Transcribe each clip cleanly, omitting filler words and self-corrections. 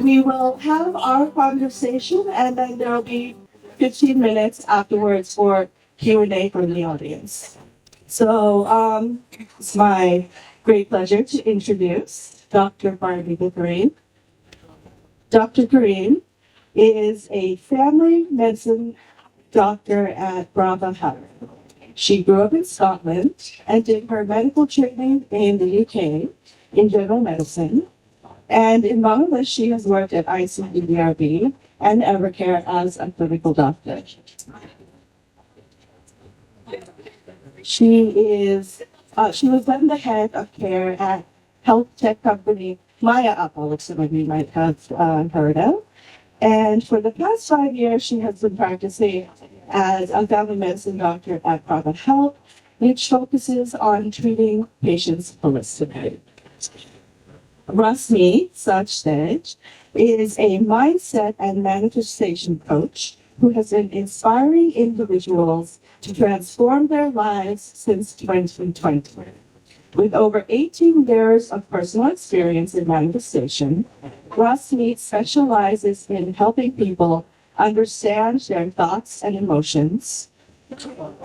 we will have our conversation, and then there will be 15 minutes afterwards for Q&A from the audience. So it's my great pleasure to introduce Dr. Barbie Kareem. Dr. Kareem is a family medicine doctor at Brava Health. She grew up in Scotland and did her medical training in the UK in general medicine. And in Bangladesh, she has worked at ICDRB and Evercare as a clinical doctor. She was then the head of care at health tech company Maya Apple, which some of you might have heard of. And for the past 5 years, she has been practicing as a family medicine doctor at Private Health, which focuses on treating patients holistically. Rasmi Sachsej is a mindset and manifestation coach who has been inspiring individuals to transform their lives since 2020. With over 18 years of personal experience in manifestation, Rasmi specializes in helping people understand their thoughts and emotions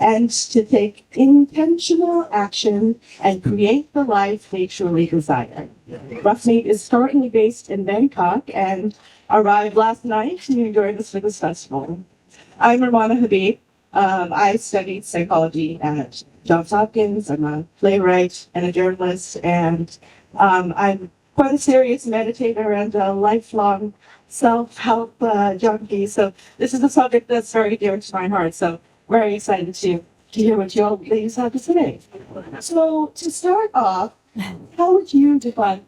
and to take intentional action and create the life they truly desire. Rasmi is currently based in Bangkok and arrived last night to join us for this festival. I'm Ramana Habib. I studied psychology at Johns Hopkins. I'm a playwright and a journalist, and I'm quite a serious meditator and a lifelong self-help junkie. So this is a subject that's very dear to my heart. So very excited to hear what you all ladies have to say. So to start off, how would you define?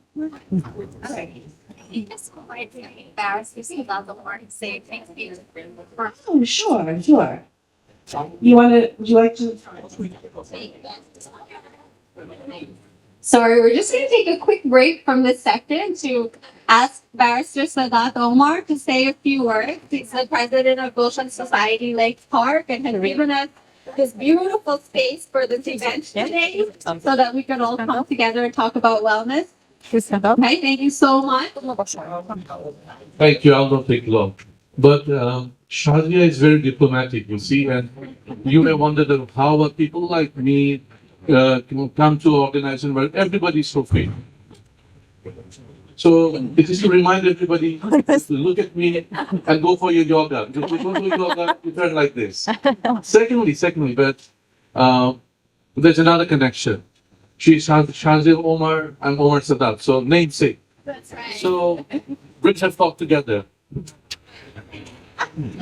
It's quite embarrassing about the word say thank you. Oh, sure. Would you like to? Sorry, we're just going to take a quick break from this section to ask Barrister Sadat Omar to say a few words. He's the president of Gulshan Society Lake Park and has given us this beautiful space for this event today so that we can all come together and talk about wellness. Okay, thank you so much. Thank you. I'll not take long. But Shazia is very diplomatic, you see, and you may wonder that how people like me come to an organization where everybody is so free. So it is to remind everybody to look at me and go for your yoga. If you go to yoga, you turn like this. Secondly, but there's another connection. She's Shazia Omar, I'm Omar Sadat. So namesake. That's right. So bring her thought together.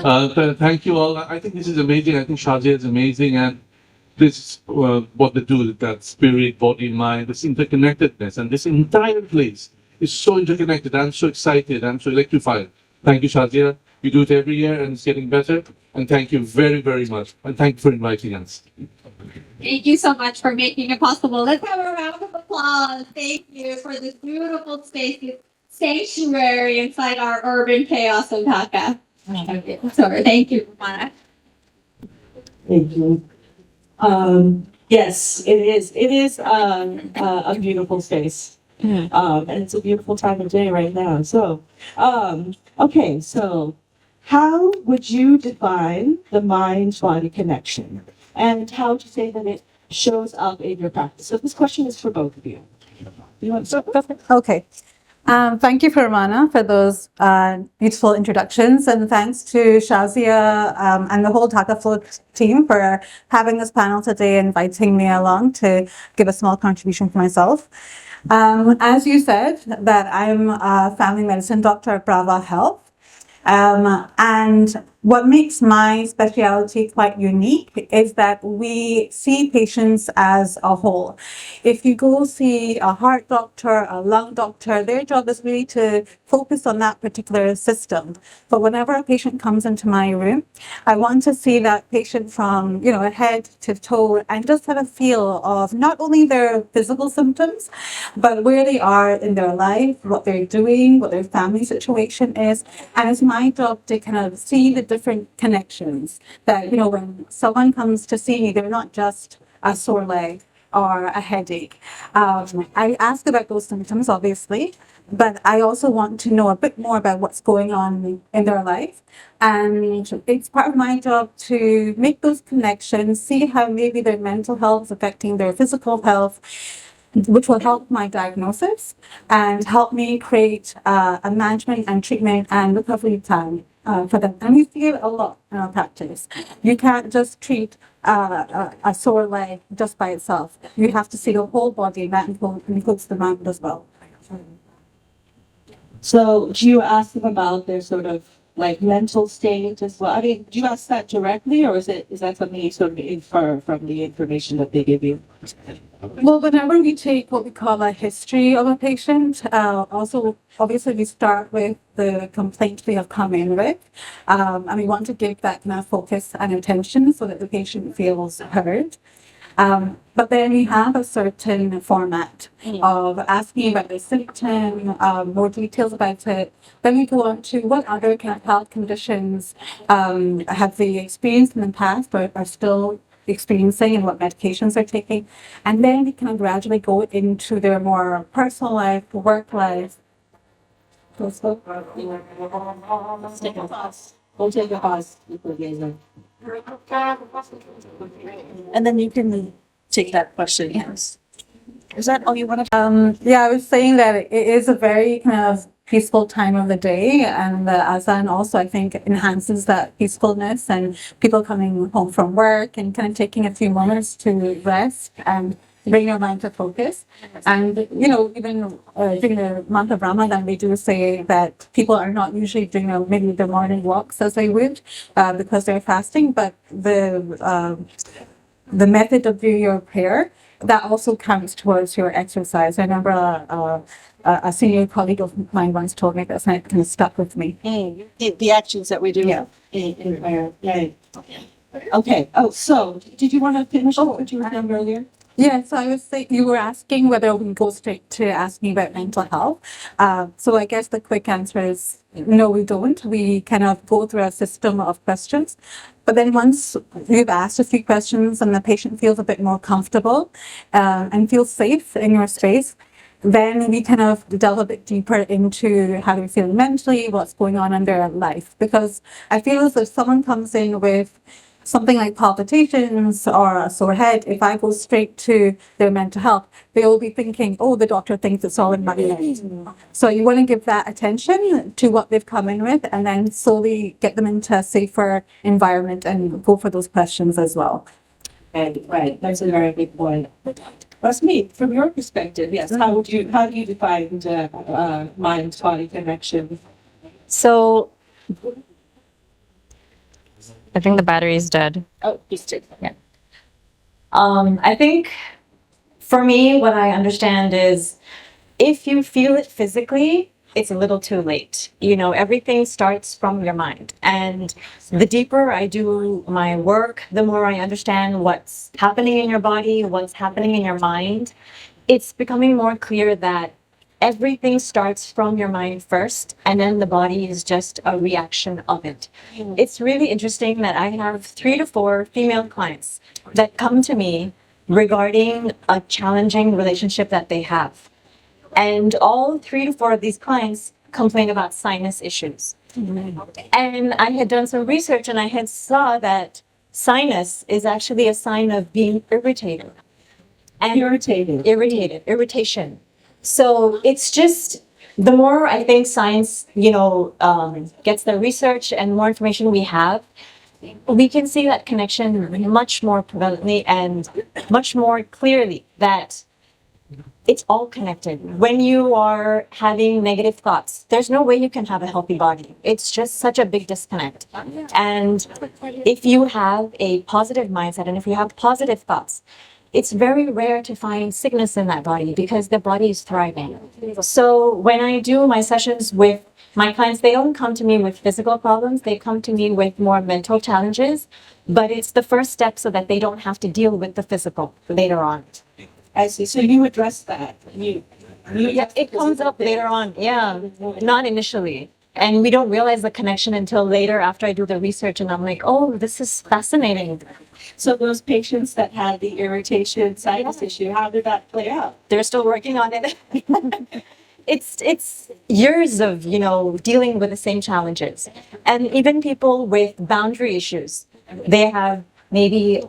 Thank you all. I think this is amazing. I think Shazia is amazing, and this is what they do, that spirit, body, mind, this interconnectedness, and this entire place is so interconnected. I'm so excited. I'm so electrified. Thank you, Shazia. You do it every year, and it's getting better. And thank you very, very much. And thank you for inviting us. Thank you so much for making it possible. Let's have a round of applause. Thank you for this beautiful space, this sanctuary inside our urban chaos of Dhaka. Sorry, thank you, Ramana. Thank you. Yes, it is. It is a beautiful space, and it's a beautiful time of day right now. So, okay. So, how would you define the mind-body connection, and how would you say that it shows up in your practice? So, this question is for both of you. You want to start? Okay. Thank you, Ramana, for those beautiful introductions, and thanks to Shazia and the whole Dhaka Flow team for having this panel today, inviting me along to give a small contribution for myself. As you said, that I'm a family medicine doctor at Brava Health, and what makes my specialty quite unique is that we see patients as a whole. If you go see a heart doctor, a lung doctor, their job is really to focus on that particular system. But whenever a patient comes into my room, I want to see that patient from, head to toe and just have a feel of not only their physical symptoms, but where they are in their life, what they're doing, what their family situation is. And it's my job to kind of see the different connections that, when someone comes to see me, they're not just a sore leg or a headache. I ask about those symptoms, obviously, but I also want to know a bit more about what's going on in their life. And it's part of my job to make those connections, see how maybe their mental health is affecting their physical health, which will help my diagnosis and help me create a management and treatment and recovery plan for them. And we see it a lot in our practice. You can't just treat a sore leg just by itself. You have to see the whole body, and that includes the mind as well. So do you ask them about their sort of like mental state as well? I mean, do you ask that directly, or is that something you sort of infer from the information that they give you? Well, whenever we take what we call a history of a patient, also obviously we start with the complaint they have come in with, and we want to give that kind of focus and attention so that the patient feels heard. But then we have a certain format of asking about the symptom, more details about it. Then we go on to what other kind of health conditions have they experienced in the past but are still experiencing and what medications they're taking. And then we can gradually go into their more personal life, work life. Let's take a pause. We'll take a pause. And then you can take that question. Yes. Is that all you want to? Yeah, I was saying that it is a very kind of peaceful time of the day, and the Azan also, I think, enhances that peacefulness and people coming home from work and kind of taking a few moments to rest and bring your mind to focus. And, you know, even during the month of Ramadan, we do say that people are not usually doing maybe the morning walks as they would because they're fasting, but the method of doing your prayer, that also counts towards your exercise. I remember a senior colleague of mine once told me this, and it kind of stuck with me. The actions that we do in prayer. Yeah. Okay. Oh, so did you want to finish what you were saying earlier? Yeah, so I was saying, you were asking whether we go straight to asking about mental health. So I guess the quick answer is no, we don't. We kind of go through a system of questions. But then once you've asked a few questions and the patient feels a bit more comfortable and feels safe in your space, then we kind of delve a bit deeper into how they're feeling mentally, what's going on in their life. Because I feel as if someone comes in with something like palpitations or a sore head, if I go straight to their mental health, they will be thinking, oh, the doctor thinks it's all in my head. So you want to give that attention to what they've come in with and then slowly get them into a safer environment and go for those questions as well. Right. That's a very big point. That's me. From your perspective, yes. How do you define mind-body connection? So I think the battery is dead. Oh, just did. Yeah. I think for me, what I understand is if you feel it physically, it's a little too late. You know, everything starts from your mind. And the deeper I do my work, the more I understand what's happening in your body, what's happening in your mind. It's becoming more clear that everything starts from your mind first, and then the body is just a reaction of it. It's really interesting that I have 3 to 4 female clients that come to me regarding a challenging relationship that they have. And all 3 to 4 of these clients complain about sinus issues. And I had done some research and I had saw that sinus is actually a sign of being irritated. And irritation. So it's just, the more I think science, gets the research and more information we have, we can see that connection much more prevalently and much more clearly that it's all connected. When you are having negative thoughts, there's no way you can have a healthy body. It's just such a big disconnect. And if you have a positive mindset and if you have positive thoughts, it's very rare to find sickness in that body because the body is thriving. So when I do my sessions with my clients, they don't come to me with physical problems. They come to me with more mental challenges, but it's the first step so that they don't have to deal with the physical later on. I see. So you address that. Yeah, it comes up later on. Yeah, not initially. And we don't realize the connection until later after I do the research and I'm like, oh, this is fascinating. So those patients that had the irritation sinus issue, how did that play out? They're still working on it. It's years of, dealing with the same challenges. And even people with boundary issues, they have maybe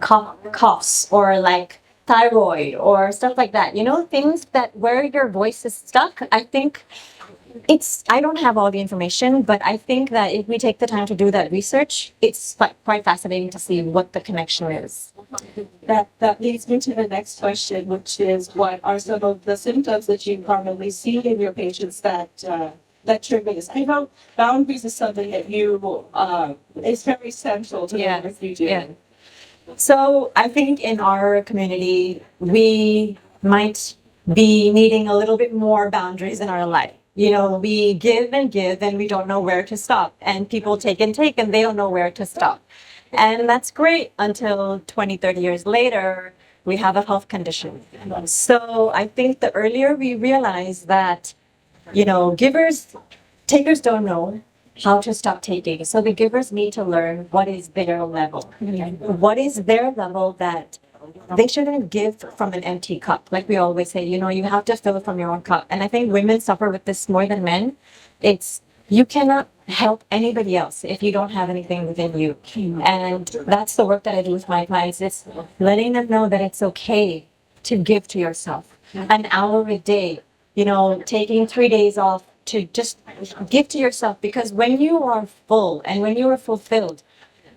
coughs or like thyroid or stuff like that. Things that where your voice is stuck. I think I don't have all the information, but I think that if we take the time to do that research, it's quite fascinating to see what the connection is. That leads me to the next question, which is what are some of the symptoms that you commonly see in your patients that trigger this? I know boundaries is something that is very central to the work you do. Yeah. So I think in our community, we might be needing a little bit more boundaries in our life. We give and give and we don't know where to stop. And people take and take and they don't know where to stop. And that's great until 20, 30 years later, we have a health condition. So I think the earlier we realize that, takers don't know how to stop taking. So the givers need to learn what is their level. What is their level that they shouldn't give from an empty cup. Like we always say, you have to fill it from your own cup. And I think women suffer with this more than men. You cannot help anybody else if you don't have anything within you. And that's the work that I do with my clients. It's letting them know that it's okay to give to yourself. An hour a day, taking 3 days off to just give to yourself. Because when you are full and when you are fulfilled,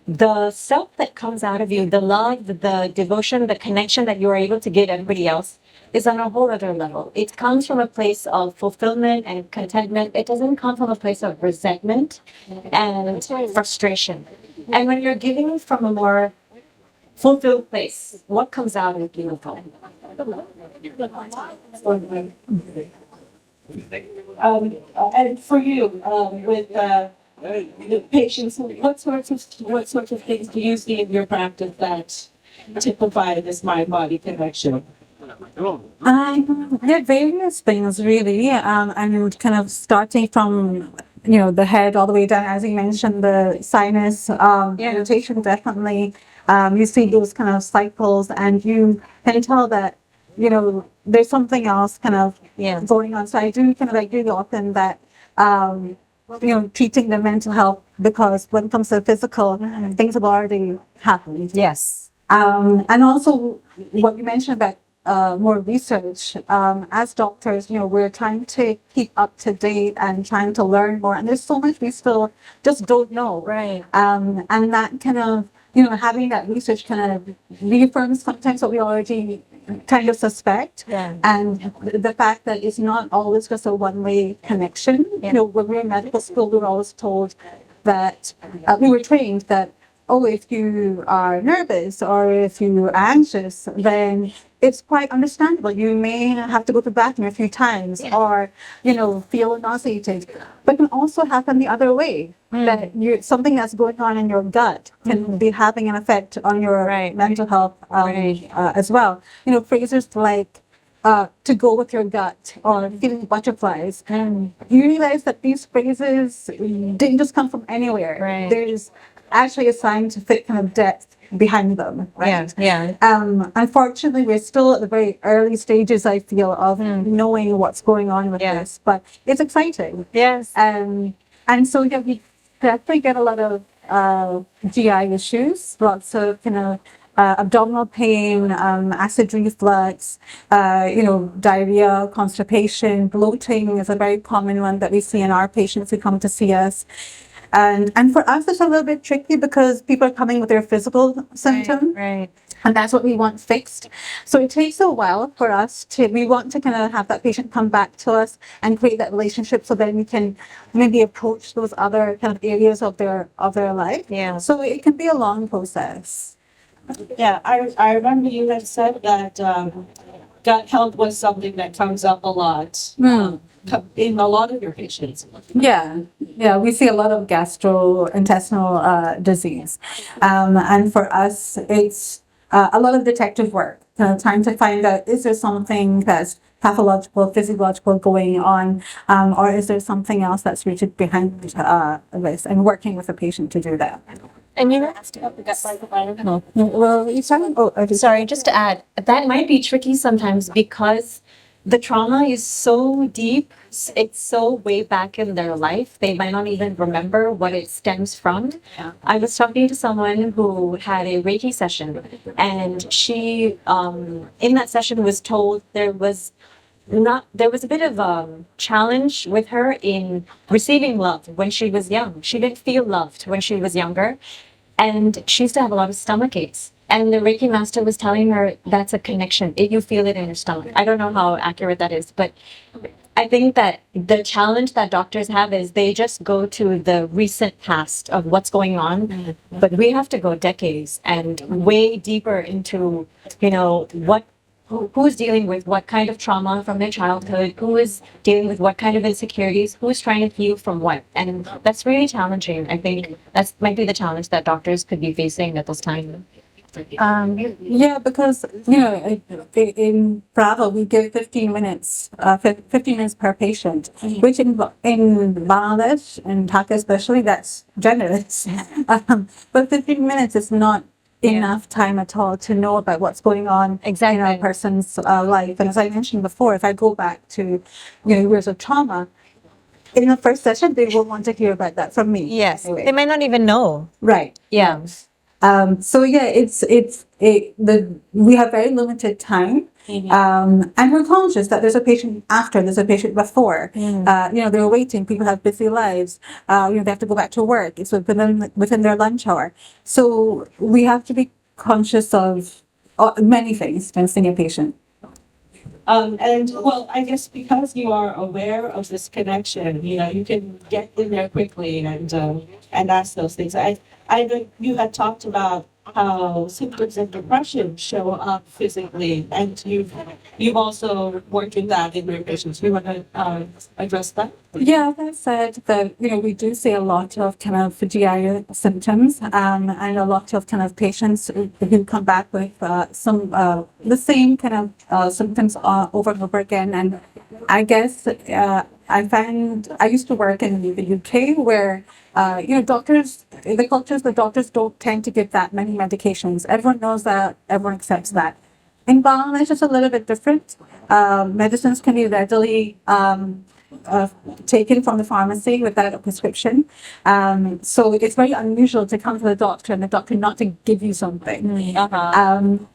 the self that comes out of you, the love, the devotion, the connection that you are able to give everybody else is on a whole other level. It comes from a place of fulfillment and contentment. It doesn't come from a place of resentment and frustration. And when you're giving from a more fulfilled place, what comes out is beautiful. And for you, with the patients, what sorts of things do you see in your practice that typify this mind-body connection? There are various things really, and kind of starting from the head all the way down, as you mentioned, the sinus irritation. Definitely, you see those kind of cycles, and you can tell that there's something else kind of going on. So I do kind of agree often that treating the mental health, because when it comes to physical, things have already happened. Yes. And also what you mentioned about more research, as doctors, we're trying to keep up to date and trying to learn more. And there's so much we still just don't know. Right. And that kind of, having that research kind of reaffirms sometimes what we already kind of suspect. Yeah. And the fact that it's not always just a one-way connection. Yeah. When we were in medical school, we were always told that we were trained that, if you are nervous or if you're anxious, then it's quite understandable. You may have to go to the bathroom a few times or, feel nauseated. But it can also happen the other way, that something that's going on in your gut can be having an effect on your mental health as well. Phrases like, to go with your gut or feeling butterflies. You realize that these phrases didn't just come from anywhere. Right. There's actually a scientific kind of depth behind them, right? Yeah. Unfortunately, we're still at the very early stages, I feel, of knowing what's going on with this, but it's exciting. Yes. And so we definitely get a lot of GI issues, lots of abdominal pain, acid reflux, diarrhea, constipation, bloating is a very common one that we see in our patients who come to see us. And for us, it's a little bit tricky because people are coming with their physical symptoms. Right. And that's what we want fixed. So it takes a while for us we want to kind of have that patient come back to us and create that relationship so then we can maybe approach those other kind of areas of their life. Yeah. So it can be a long process. Yeah, I remember you had said that gut health was something that comes up a lot in a lot of your patients. Yeah, we see a lot of gastrointestinal disease. And for us, it's a lot of detective work. kind of time to find out, is there something that's pathological, physiological going on, or is there something else that's rooted behind this, and working with the patient to do that. And you know, Well, you started. Oh, I just. sorry, just to add, that might be tricky sometimes because the trauma is so deep, it's so way back in their life, they might not even remember what it stems from. Yeah. I was talking to someone who had a Reiki session, and she, in that session, was told there was a bit of a challenge with her in receiving love when she was young. She didn't feel loved when she was younger, and she used to have a lot of stomach aches. And the Reiki master was telling her that's a connection. You feel it in your stomach. I don't know how accurate that is, but I think that the challenge that doctors have is they just go to the recent past of what's going on, but we have to go decades and way deeper into, who's dealing with what kind of trauma from their childhood, who is dealing with what kind of insecurities, who's trying to heal from what. And that's really challenging. I think that might be the challenge that doctors could be facing at this time. Yeah, because in Bravo we give 15 minutes, 15 minutes per patient, which in Bangladesh and Dhaka especially, that's generous. But 15 minutes is not enough time at all to know about what's going on Exactly. in a person's life. And as I mentioned before, if I go back to years of trauma, in the first session they will want to hear about that from me. Yes, Anyway. they might not even know. Right. Yeah. So yeah, we have very limited time, and we're conscious that there's a patient after, there's a patient before. They're waiting. People have busy lives. They have to go back to work. It's within their lunch hour. So we have to be conscious of many things when seeing a patient. I guess because you are aware of this connection, you can get in there quickly and ask those things. I know you had talked about how symptoms of depression show up physically, and you've also worked with that in your patients. You want to address that? Yeah, as I said, that we do see a lot of kind of GI symptoms, and a lot of kind of patients who come back with some the same kind of symptoms over and over again. And I guess I used to work in the UK where doctors, the cultures, the doctors don't tend to give that many medications. Everyone knows that, everyone accepts that. In Bangladesh, it's a little bit different. Medicines can be readily taken from the pharmacy without a prescription. So it's very unusual to come to the doctor and the doctor not to give you something. And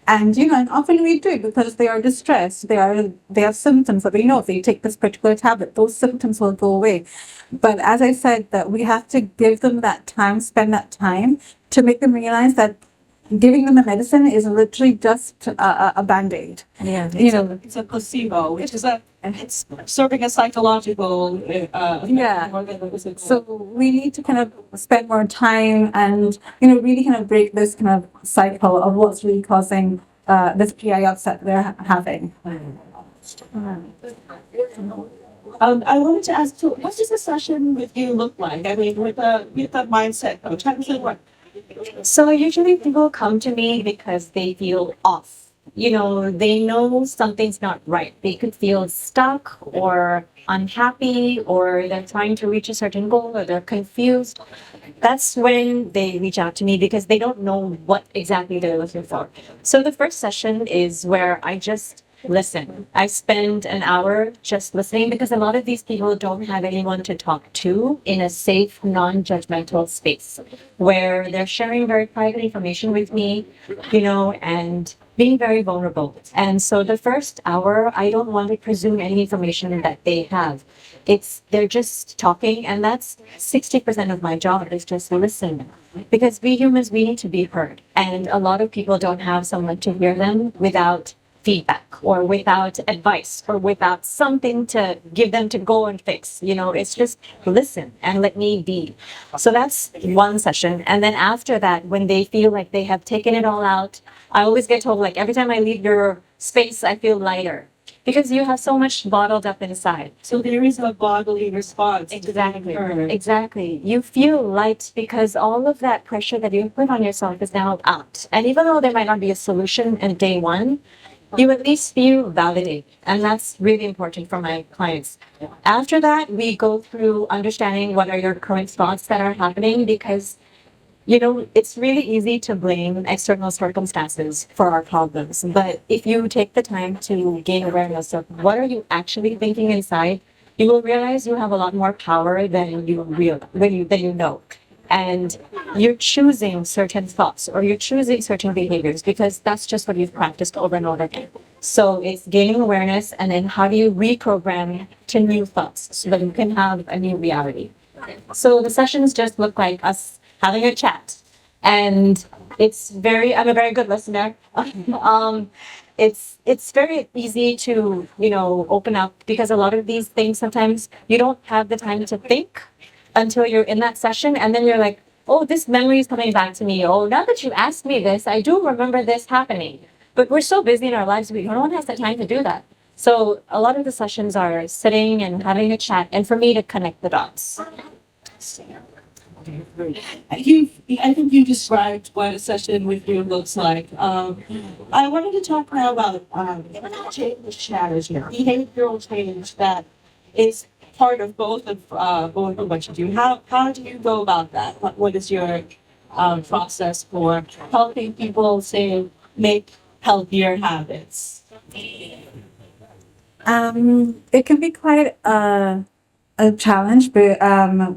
often we do because they are distressed. They have symptoms that we know if they take this particular tablet, those symptoms will go away. But as I said, that we have to give them that time, spend that time to make them realize that giving them the medicine is literally just a Band-Aid. Yeah. It's a placebo, which is it's serving a psychological more than a physical. So we need to kind of spend more time and really kind of break this kind of cycle of what's really causing this GI upset they're having. I wanted to ask, so what does a session with you look like? I mean, with a mindset coach, how does it work? So usually people come to me because they feel off. They know something's not right. They could feel stuck or unhappy, or they're trying to reach a certain goal, or they're confused. That's when they reach out to me because they don't know what exactly they're looking for. So the first session is where I just listen. I spend an hour just listening because a lot of these people don't have anyone to talk to in a safe, non-judgmental space where they're sharing very private information with me, and being very vulnerable. And so the first hour, I don't want to presume any information that they have. They're just talking, and that's 60% of my job is just listen. Because we humans, we need to be heard. And a lot of people don't have someone to hear them without feedback or without advice or without something to give them to go and fix. It's just listen and let me be. So that's one session. And then after that, when they feel like they have taken it all out, I always get told, like, every time I leave your space, I feel lighter because you have so much bottled up inside. So there is a bodily response. Exactly. You feel light because all of that pressure that you put on yourself is now out. And even though there might not be a solution in day one, you at least feel validated. And that's really important for my clients. After that, we go through understanding what are your current thoughts that are happening because it's really easy to blame external circumstances for our problems. But if you take the time to gain awareness of what are you actually thinking inside, you will realize you have a lot more power than you know. And you're choosing certain thoughts or you're choosing certain behaviors because that's just what you've practiced over and over again. So it's gaining awareness and then how do you reprogram to new thoughts so that you can have a new reality. So the sessions just look like us having a chat. And I'm a very good listener. It's very easy to, open up because a lot of these things sometimes you don't have the time to think until you're in that session. And then you're like, oh, this memory is coming back to me. Oh, now that you asked me this, I do remember this happening. But we're so busy in our lives, no one has the time to do that. So a lot of the sessions are sitting and having a chat and for me to connect the dots. I think you described what a session with you looks like. I wanted to talk now about change strategy, behavioral change that is part of both of what you do. How do you go about that? What is your process for helping people say make healthier habits? It can be quite a challenge, but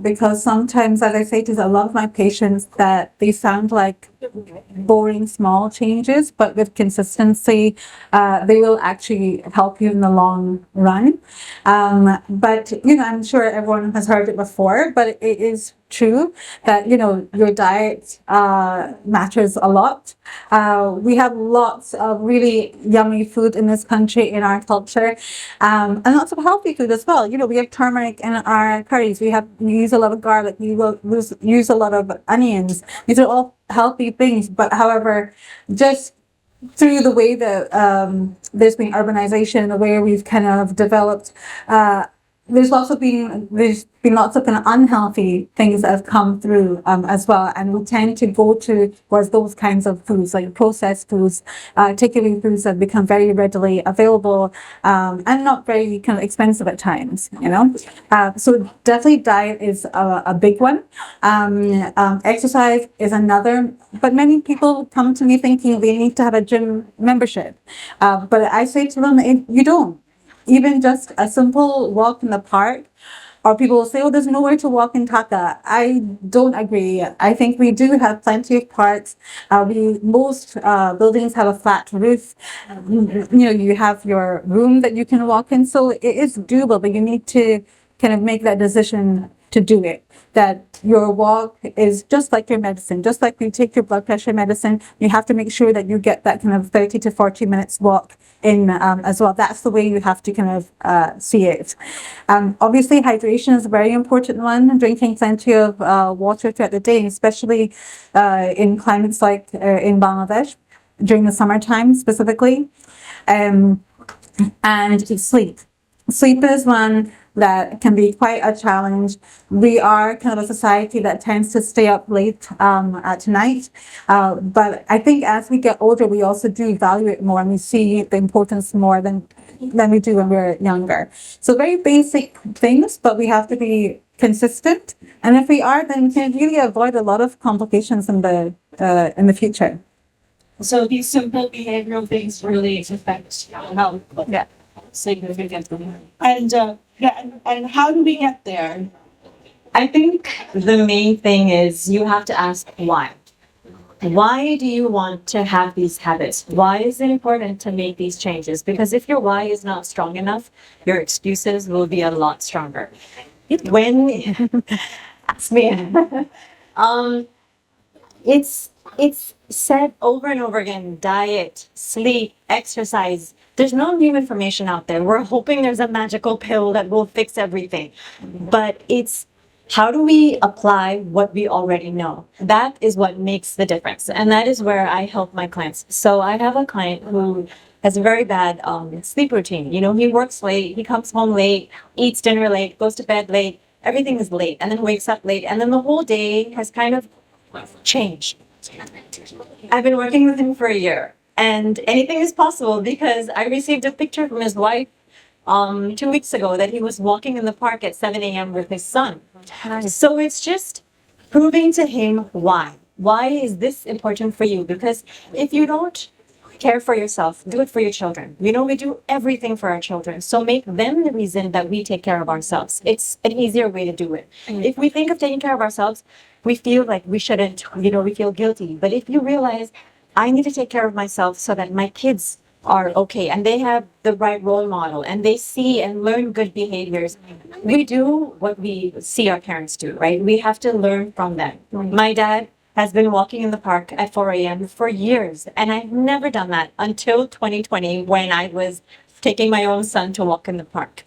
because sometimes, as I say to a lot of my patients, that they sound like boring small changes, but with consistency, they will actually help you in the long run. But I'm sure everyone has heard it before, but it is true that your diet matters a lot. We have lots of really yummy food in this country, in our culture, and lots of healthy food as well. We have turmeric in our curries. We use a lot of garlic. We will use a lot of onions. These are all healthy things, but however, just through the way that there's been urbanization, the way we've kind of developed, there's been lots of kind of unhealthy things that have come through as well, and we tend to go towards those kinds of foods, like processed foods, takeaway foods that become very readily available and not very kind of expensive at times. So definitely diet is a big one. Exercise is another, but many people come to me thinking they need to have a gym membership, but I say to them, you don't. Even just a simple walk in the park, or people will say, oh, there's nowhere to walk in Dhaka. I don't agree. I think we do have plenty of parks. Most buildings have a flat roof. You have your room that you can walk in. So it is doable, but you need to kind of make that decision to do it. That your walk is just like your medicine, just like you take your blood pressure medicine, you have to make sure that you get that kind of 30 to 40 minutes walk in as well. That's the way you have to kind of see it. Obviously, hydration is a very important one. Drinking plenty of water throughout the day, especially in climates like in Bangladesh during the summertime specifically. And sleep. Sleep is one that can be quite a challenge. We are kind of a society that tends to stay up late at night. But I think as we get older, we also do value it more and we see the importance more than we do when we're younger. So very basic things, but we have to be consistent. And if we are, then we can really avoid a lot of complications in the future. So these simple behavioral things really affect health. Yeah. Significantly. And how do we get there? I think the main thing is you have to ask why. Why do you want to have these habits? Why is it important to make these changes? Because if your why is not strong enough, your excuses will be a lot stronger. Ask me. It's said over and over again, diet, sleep, exercise. There's no new information out there. We're hoping there's a magical pill that will fix everything. But it's how do we apply what we already know? That is what makes the difference. And that is where I help my clients. So I have a client who has a very bad sleep routine. He works late, he comes home late, eats dinner late, goes to bed late, everything is late, and then wakes up late. And then the whole day has kind of changed. I've been working with him for a year. And anything is possible because I received a picture from his wife 2 weeks ago that he was walking in the park at 7 a.m. with his son. So it's just proving to him why. Why is this important for you? Because if you don't care for yourself, do it for your children. We do everything for our children. So make them the reason that we take care of ourselves. It's an easier way to do it. If we think of taking care of ourselves, we feel like we shouldn't, we feel guilty. But if you realize, I need to take care of myself so that my kids are okay and they have the right role model and they see and learn good behaviors. We do what we see our parents do, right? We have to learn from them. My dad has been walking in the park at 4 a.m. for years, and I've never done that until 2020 when I was taking my own son to walk in the park.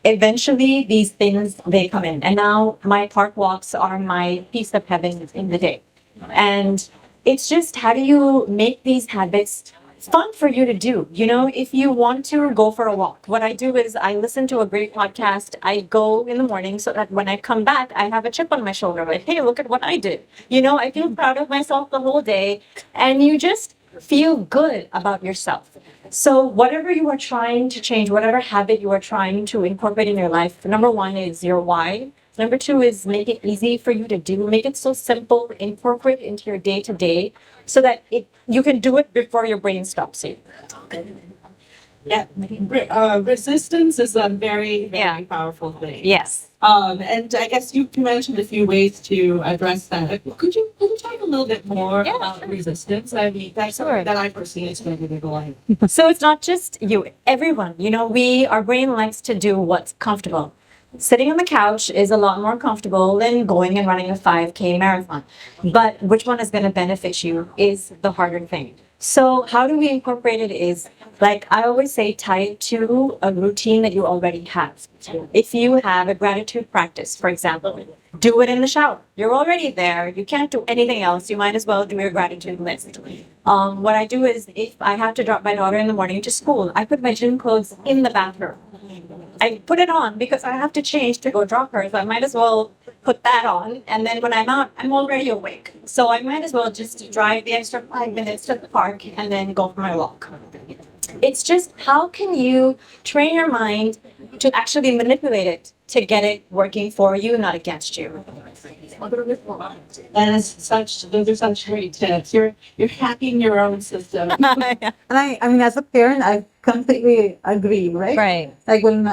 Eventually these things, they come in, and now my park walks are my piece of heaven in the day. And it's just, how do you make these habits fun for you to do? If you want to go for a walk, what I do is I listen to a great podcast. I go in the morning so that when I come back, I have a chip on my shoulder. Like, hey, look at what I did. I feel proud of myself the whole day, and you just feel good about yourself. So whatever you are trying to change, whatever habit you are trying to incorporate in your life, number one is your why. Number two is make it easy for you to do. Make it so simple, incorporate it into your day to day so that you can do it before your brain stops you. Yeah, resistance is a very, very Yeah. powerful thing. Yes. And I guess you mentioned a few ways to address that. Could you talk a little bit more Yeah, about sure. resistance? I mean, that's Sure. something that I personally experience in life. So it's not just you, everyone. Our brain likes to do what's comfortable. Sitting on the couch is a lot more comfortable than going and running a 5K marathon. But which one is going to benefit you is the harder thing. So how do we incorporate it is, like I always say, tie it to a routine that you already have. If you have a gratitude practice, for example, do it in the shower. You're already there. You can't do anything else. You might as well do your gratitude list. What I do is, if I have to drop my daughter in the morning to school, I put my gym clothes in the bathroom. I put it on because I have to change to go drop her, so I might as well put that on. And then when I'm out, I'm already awake. So I might as well just drive the extra 5 minutes to the park and then go for my walk. It's just, how can you train your mind to actually manipulate it to get it working for you, not against you? And those are such great tips. You're hacking your own system. And I mean, as a parent, I completely agree, right? Right. Like when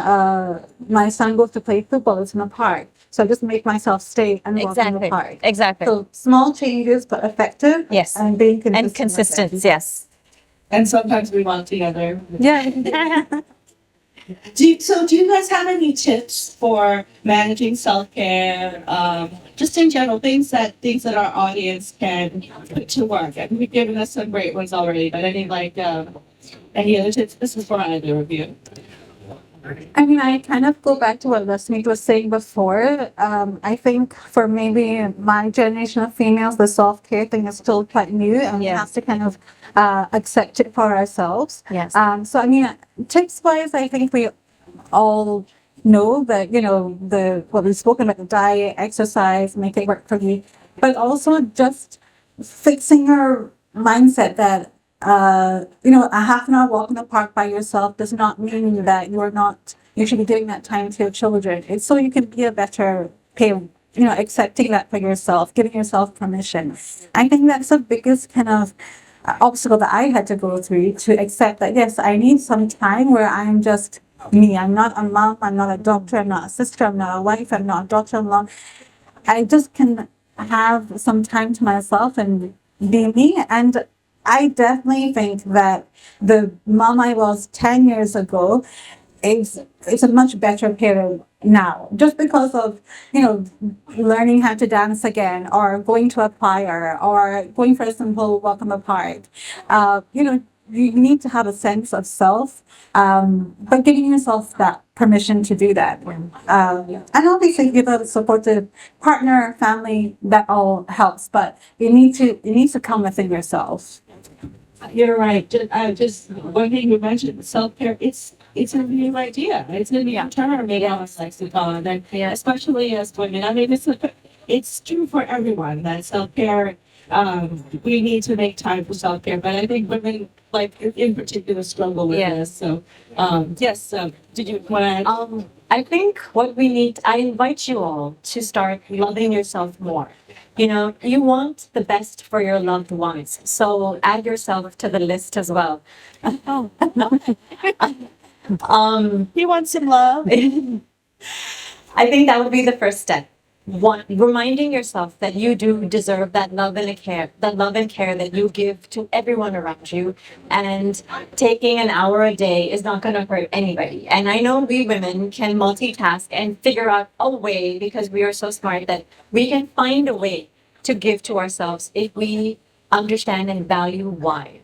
my son goes to play football, it's in a park. So I just make myself stay and walk in the park. Exactly. So small changes, but effective. Yes. And being consistent. And with consistent, it. yes. And sometimes we want together. Yeah. Do you guys have any tips for managing self-care? Just in general, things that our audience can put to work. I mean, you've given us some great ones already, but any other tips? This is for either of you. I mean, I kind of go back to what Leslie was saying before. I think for maybe my generation of females, the self-care thing is still quite new, and we Yes. have to kind of accept it for ourselves. Yes. So I mean, tips-wise, I think we all know that, what we've spoken about, the diet, exercise, make it work for you, but also just fixing your mindset that a half an hour walk in the park by yourself does not mean that you should be giving that time to your children. It's so you can be a better parent, accepting that for yourself, giving yourself permission. I think that's the biggest kind of obstacle that I had to go through, to accept that, yes, I need some time where I'm just me. I'm not a mom, I'm not a doctor, I'm not a sister, I'm not a wife, I'm not a daughter-in-law. I just can have some time to myself and be me. And I definitely think that the mom I was 10 years ago is a much better parent now, just because of, learning how to dance again, or going to a choir, or going for a simple walk in the park. You need to have a sense of self, but giving yourself that permission to do that. And obviously, give a supportive partner, family, that all helps, but it needs to come within yourself. You're right. Just one thing you mentioned, self-care. It's a new idea. It's a new term in our lexicon, and especially as women. I mean, it's true for everyone that self-care we need to make time for self-care. But I think women, like in particular, struggle with Yeah. this. So, yes. Did you want to? I think what we need, I invite you all to start loving yourself more. You know, you want the best for your loved ones. So add yourself to the list as well. You want some love? I think that would be the first step. One, reminding yourself that you do deserve that love and care that you give to everyone around you. And taking an hour a day is not going to hurt anybody. And I know we women can multitask and figure out a way, because we are so smart, that we can find a way to give to ourselves if we understand and value why.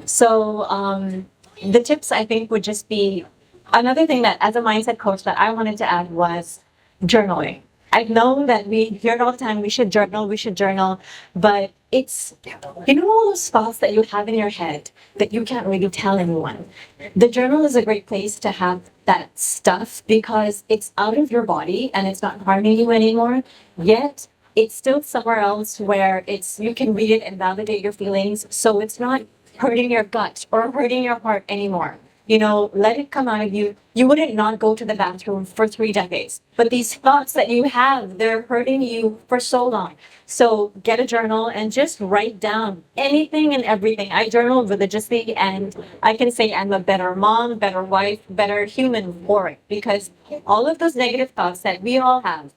So the tips, I think, would just be another thing that, as a mindset coach, that I wanted to add was journaling. I know that we hear it all the time, we should journal, but it's, you know, all those thoughts that you have in your head that you can't really tell anyone. The journal is a great place to have that stuff, because it's out of your body and it's not harming you anymore, yet it's still somewhere else where you can read it and validate your feelings, so it's not hurting your gut or hurting your heart anymore. You know, let it come out of you. You wouldn't not go to the bathroom for 3 decades. But these thoughts that you have, they're hurting you for so long. So get a journal and just write down anything and everything. I journal religiously, and I can say I'm a better mom, better wife, better human for it. Because all of those negative thoughts that we all have,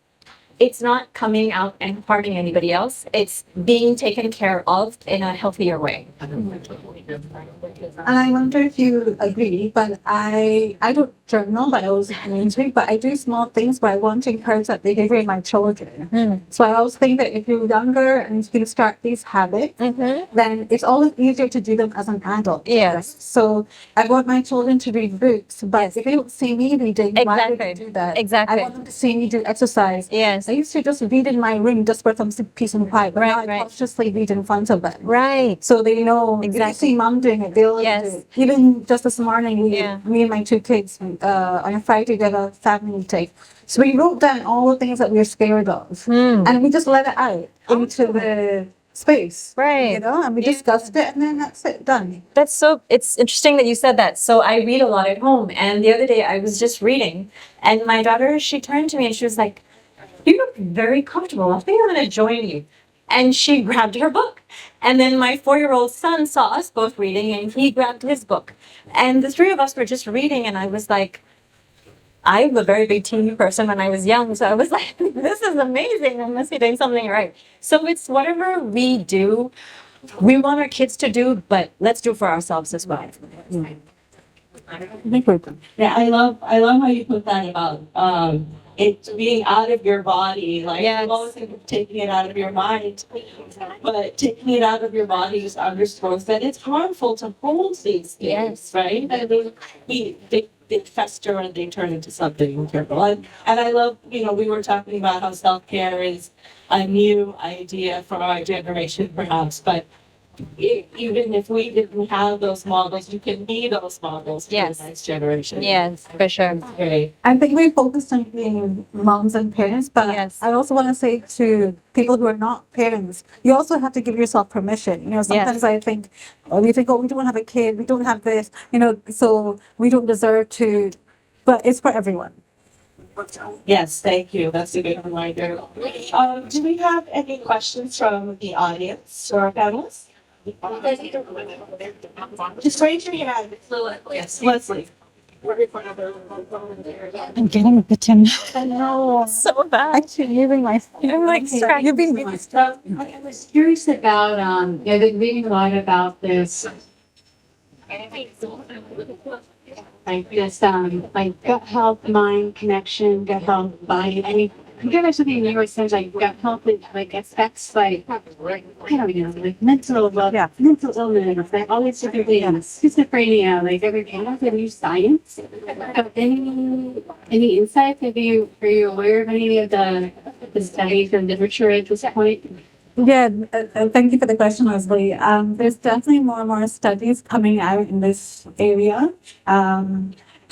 it's not coming out and harming anybody else. It's being taken care of in a healthier way. And I wonder if you agree, but I don't journal, but I always communicate, but I do small things where I want to encourage that behavior in my children. So I always think that if you're younger and you start these habits, then it's always easier to do them as an adult. Yes. Right? So I want my children to read books, but if they don't see me reading, why would they Exactly. do that? Exactly. I want them to see me do exercise. Yes. I used to just read in my room just for some peace and quiet, but now I Right. consciously read in front of them. Right. So they know if Exactly. you see mom doing it, they'll Yes. do it. Even just this morning, Yeah. me and my 2 kids, on a Friday, did a family take. So we wrote down all the things that we were scared of, and we just let it out into the space, Right. You know, and we discussed it, and then that's it, done. It's interesting that you said that. So I read a lot at home, and the other day I was just reading, and my daughter, she turned to me and she was like, "You look very comfortable. I think I'm going to join you." And she grabbed her book. And then my 4-year-old son saw us both reading, and he grabbed his book. And the 3 of us were just reading, and I was like, I'm a very big TV person when I was young, so I was like, this is amazing. I must be doing something right. So it's whatever we do, we want our kids to do, but let's do for ourselves as well. Yeah, I love how you put that about it being out of your body. Like Yes. you always think of taking it out of your mind, but taking it out of your body is underscores that it's harmful to hold these things, right? I mean, they fester and they turn into something terrible. And I love, we were talking about how self-care is a new idea for our generation, perhaps, but even if we didn't have those models, you can be those models for Yes. the next generation. Yes, for sure. Great. I think we focused on being moms and parents, but Yes. I also want to say to people who are not parents, you also have to give yourself permission. Sometimes I think, we think, we don't have a kid, we don't have this, so we don't deserve to, but it's for everyone. Yes, thank you. That's a good reminder. Do we have any questions from the audience or our panelists? Just raise your hand. Yes, Leslie. I'm getting bitten. I know. So bad. Actually, you've been my I'm like, You've been really I was curious about, I've been reading a lot about this. Like this, like gut health, mind connection, gut health, body. I mean, I think there's something in New York says like gut health, like affects like, I don't know, like mental illness, like all these different things, schizophrenia, like everything. I don't know if you science. But any insights? Are you aware of any of the studies and literature at this point? Yeah, thank you for the question, Leslie. There's definitely more and more studies coming out in this area,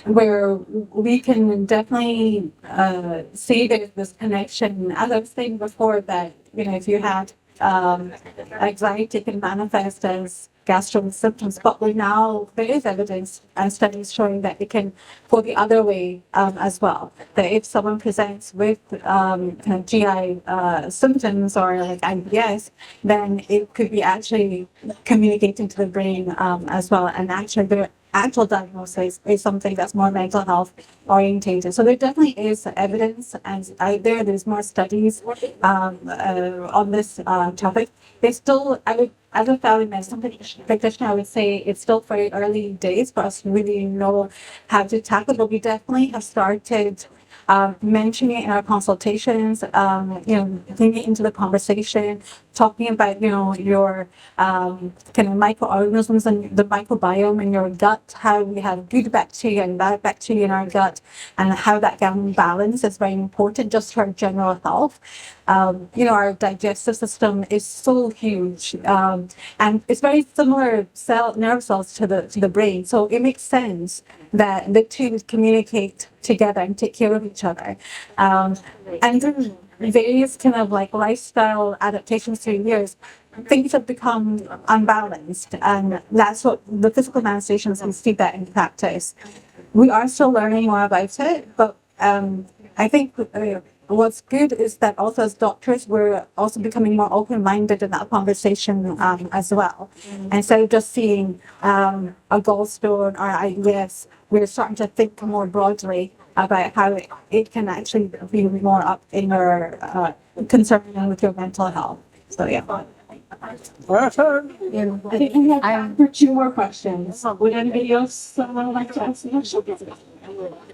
where we can definitely see there's this connection. As I was saying before, that if you had anxiety can manifest as gastro symptoms, but there is evidence and studies showing that it can go the other way as well. That if someone presents with kind of GI symptoms or like IBS, then it could be actually communicating to the brain as well, and actually the actual diagnosis is something that's more mental health orientated. So there definitely is evidence, and there's more studies on this topic. It's still, as a family medicine practitioner, I would say it's still very early days for us to really know how to tackle, but we definitely have started mentioning it in our consultations, bringing it into the conversation, talking about, your kind of microorganisms and the microbiome in your gut, how we have good bacteria and bad bacteria in our gut, and how that can balance is very important just for our general health. Our digestive system is so huge, and it's very similar nerve cells to the brain. So it makes sense that the two communicate together and take care of each other. And through various kind of like lifestyle adaptations through years, things have become unbalanced, and that's what the physical manifestations, we see that in practice. We are still learning more about it, but I think what's good is that also as doctors, we're also becoming more open-minded in that conversation as well. Instead of just seeing a gallstone or IBS, we're starting to think more broadly about how it can actually be more up in your concern with your mental health. So yeah. I think we have time for two more questions. Would anybody else like to ask a question?